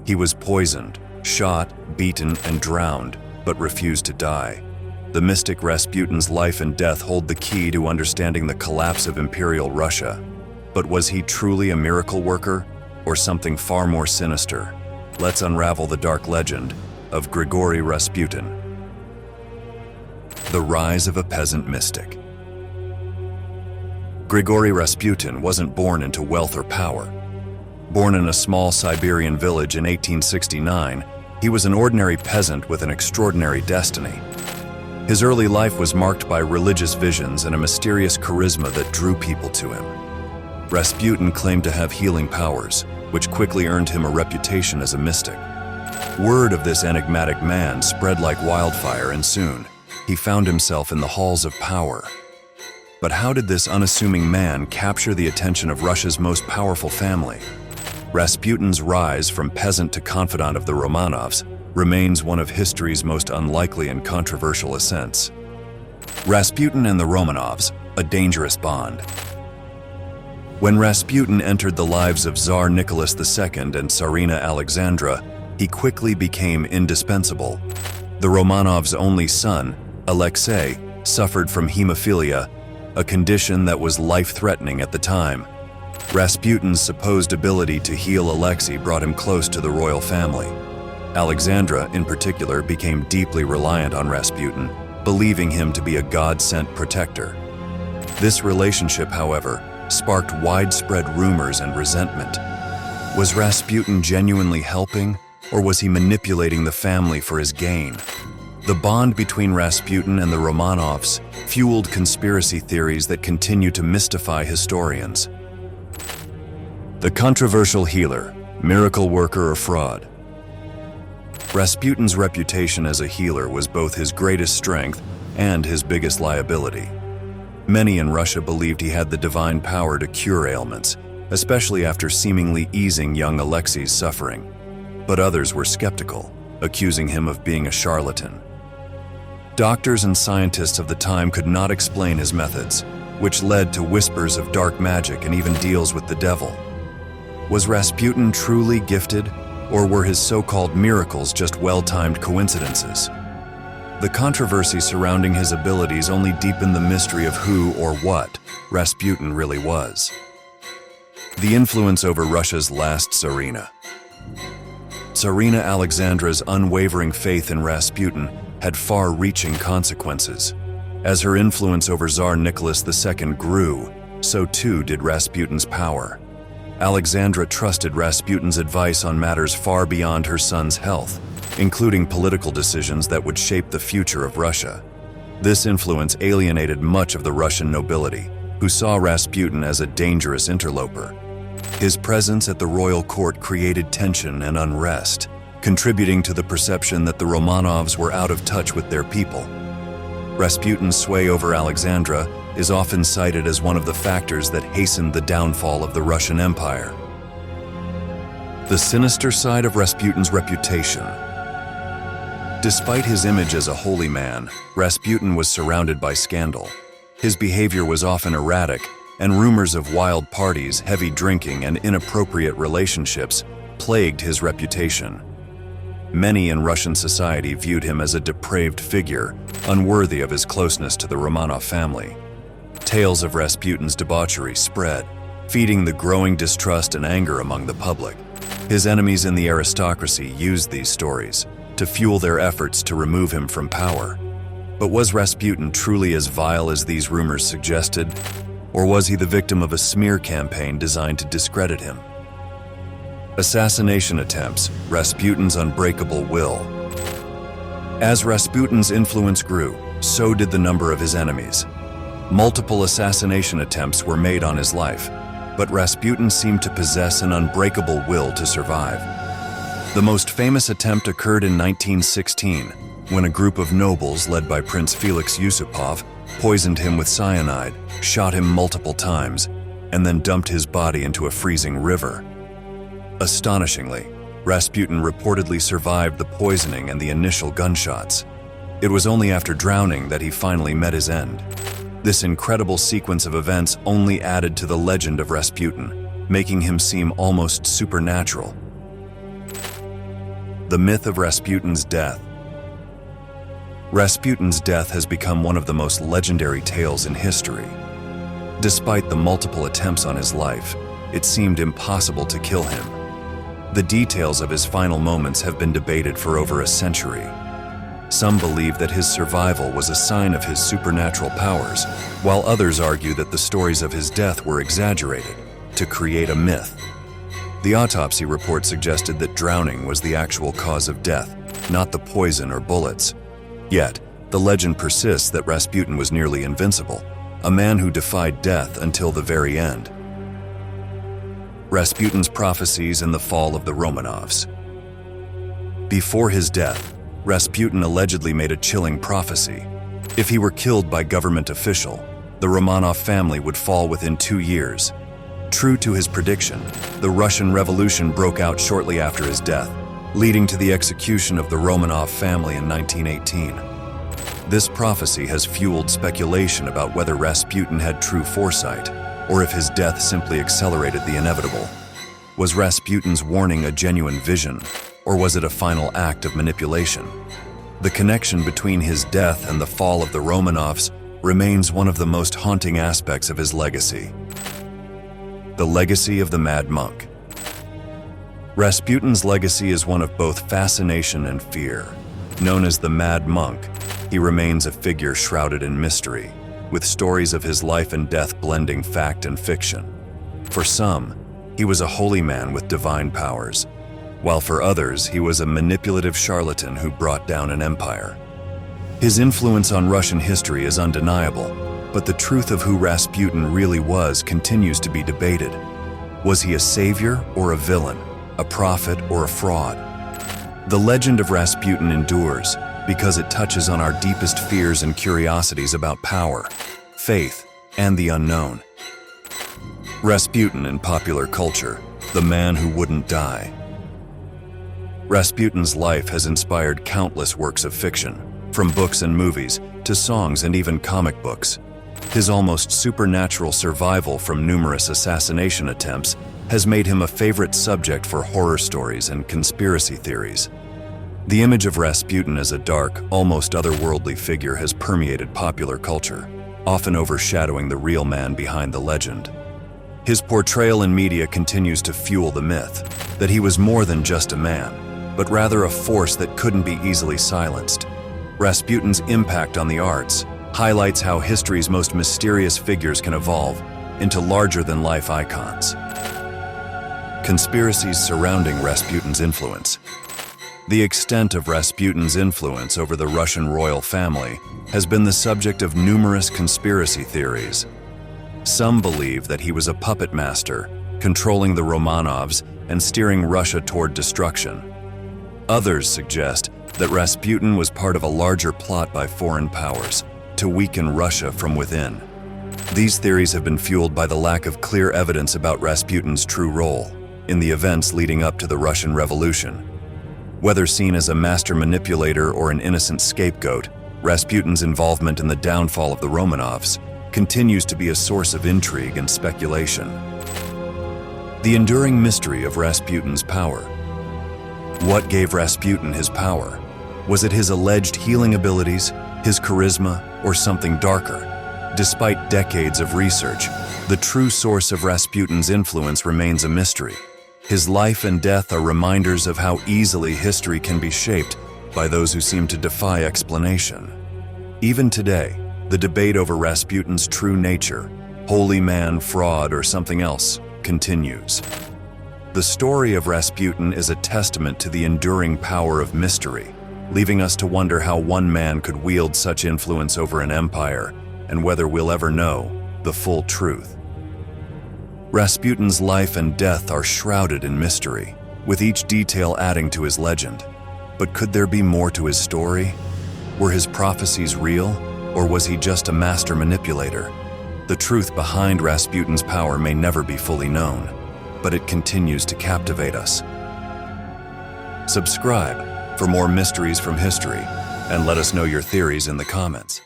He was poisoned, shot, beaten, and drowned, but refused to die. The mystic Rasputin's life and death hold the key to understanding the collapse of Imperial Russia. But was he truly a miracle worker, or something far more sinister? Let's unravel the dark legend of Grigory Rasputin. The rise of a peasant mystic. Grigory Rasputin wasn't born into wealth or power. Born in a small Siberian village in 1869, he was an ordinary peasant with an extraordinary destiny. His early life was marked by religious visions and a mysterious charisma that drew people to him. Rasputin claimed to have healing powers, which quickly earned him a reputation as a mystic. Word of this enigmatic man spread like wildfire, and soon, he found himself in the halls of power. But how did this unassuming man capture the attention of Russia's most powerful family? Rasputin's rise from peasant to confidant of the Romanovs remains one of history's most unlikely and controversial ascents. Rasputin and the Romanovs, a dangerous bond. When Rasputin entered the lives of Tsar Nicholas II and Tsarina Alexandra, he quickly became indispensable. The Romanovs' only son, Alexei, suffered from hemophilia, a condition that was life-threatening at the time. Rasputin's supposed ability to heal Alexei brought him close to the royal family. Alexandra, in particular, became deeply reliant on Rasputin, believing him to be a God-sent protector. This relationship, however, sparked widespread rumors and resentment. Was Rasputin genuinely helping, or was he manipulating the family for his gain? The bond between Rasputin and the Romanovs fueled conspiracy theories that continue to mystify historians. The controversial healer, miracle worker or fraud. Rasputin's reputation as a healer was both his greatest strength and his biggest liability. Many in Russia believed he had the divine power to cure ailments, especially after seemingly easing young Alexei's suffering. But others were skeptical, accusing him of being a charlatan. Doctors and scientists of the time could not explain his methods, which led to whispers of dark magic and even deals with the devil. Was Rasputin truly gifted, or were his so-called miracles just well-timed coincidences? The controversy surrounding his abilities only deepened the mystery of who or what Rasputin really was. The influence over Russia's last Tsarina. Tsarina Alexandra's unwavering faith in Rasputin had far-reaching consequences. As her influence over Tsar Nicholas II grew, so too did Rasputin's power. Alexandra trusted Rasputin's advice on matters far beyond her son's health, including political decisions that would shape the future of Russia. This influence alienated much of the Russian nobility, who saw Rasputin as a dangerous interloper. His presence at the royal court created tension and unrest, contributing to the perception that the Romanovs were out of touch with their people. Rasputin's sway over Alexandra is often cited as one of the factors that hastened the downfall of the Russian Empire. The sinister side of Rasputin's reputation. Despite his image as a holy man, Rasputin was surrounded by scandal. His behavior was often erratic, and rumors of wild parties, heavy drinking, and inappropriate relationships plagued his reputation. Many in Russian society viewed him as a depraved figure, unworthy of his closeness to the Romanov family. Tales of Rasputin's debauchery spread, feeding the growing distrust and anger among the public. His enemies in the aristocracy used these stories to fuel their efforts to remove him from power. But was Rasputin truly as vile as these rumors suggested, or was he the victim of a smear campaign designed to discredit him? Assassination attempts, Rasputin's unbreakable will. As Rasputin's influence grew, so did the number of his enemies. Multiple assassination attempts were made on his life, but Rasputin seemed to possess an unbreakable will to survive. The most famous attempt occurred in 1916, when a group of nobles led by Prince Felix Yusupov poisoned him with cyanide, shot him multiple times, and then dumped his body into a freezing river. Astonishingly, Rasputin reportedly survived the poisoning and the initial gunshots. It was only after drowning that he finally met his end. This incredible sequence of events only added to the legend of Rasputin, making him seem almost supernatural. The myth of Rasputin's death. Rasputin's death has become one of the most legendary tales in history. Despite the multiple attempts on his life, it seemed impossible to kill him. The details of his final moments have been debated for over a century. Some believe that his survival was a sign of his supernatural powers, while others argue that the stories of his death were exaggerated to create a myth. The autopsy report suggested that drowning was the actual cause of death, not the poison or bullets. Yet, the legend persists that Rasputin was nearly invincible, a man who defied death until the very end. Rasputin's prophecies and the fall of the Romanovs. Before his death, Rasputin allegedly made a chilling prophecy. If he were killed by government official, the Romanov family would fall within 2 years. True to his prediction, the Russian Revolution broke out shortly after his death, leading to the execution of the Romanov family in 1918. This prophecy has fueled speculation about whether Rasputin had true foresight, or if his death simply accelerated the inevitable. Was Rasputin's warning a genuine vision, or was it a final act of manipulation? The connection between his death and the fall of the Romanovs remains one of the most haunting aspects of his legacy. The legacy of the Mad Monk. Rasputin's legacy is one of both fascination and fear. Known as the Mad Monk, he remains a figure shrouded in mystery, with stories of his life and death blending fact and fiction. For some, he was a holy man with divine powers, while for others, he was a manipulative charlatan who brought down an empire. His influence on Russian history is undeniable, but the truth of who Rasputin really was continues to be debated. Was he a savior or a villain, a prophet or a fraud? The legend of Rasputin endures because it touches on our deepest fears and curiosities about power, faith, and the unknown. Rasputin in popular culture, the man who wouldn't die. Rasputin's life has inspired countless works of fiction, from books and movies to songs and even comic books. His almost supernatural survival from numerous assassination attempts has made him a favorite subject for horror stories and conspiracy theories. The image of Rasputin as a dark, almost otherworldly figure has permeated popular culture, often overshadowing the real man behind the legend. His portrayal in media continues to fuel the myth that he was more than just a man, but rather a force that couldn't be easily silenced. Rasputin's impact on the arts highlights how history's most mysterious figures can evolve into larger-than-life icons. Conspiracies surrounding Rasputin's influence. The extent of Rasputin's influence over the Russian royal family has been the subject of numerous conspiracy theories. Some believe that he was a puppet master, controlling the Romanovs and steering Russia toward destruction. Others suggest that Rasputin was part of a larger plot by foreign powers to weaken Russia from within. These theories have been fueled by the lack of clear evidence about Rasputin's true role in the events leading up to the Russian Revolution. Whether seen as a master manipulator or an innocent scapegoat, Rasputin's involvement in the downfall of the Romanovs continues to be a source of intrigue and speculation. The enduring mystery of Rasputin's power. What gave Rasputin his power? Was it his alleged healing abilities, his charisma, or something darker? Despite decades of research, the true source of Rasputin's influence remains a mystery. His life and death are reminders of how easily history can be shaped by those who seem to defy explanation. Even today, the debate over Rasputin's true nature, holy man, fraud, or something else, continues. The story of Rasputin is a testament to the enduring power of mystery, leaving us to wonder how one man could wield such influence over an empire and whether we'll ever know the full truth. Rasputin's life and death are shrouded in mystery, with each detail adding to his legend. But could there be more to his story? Were his prophecies real, or was he just a master manipulator? The truth behind Rasputin's power may never be fully known, but it continues to captivate us. Subscribe for more mysteries from history, and let us know your theories in the comments.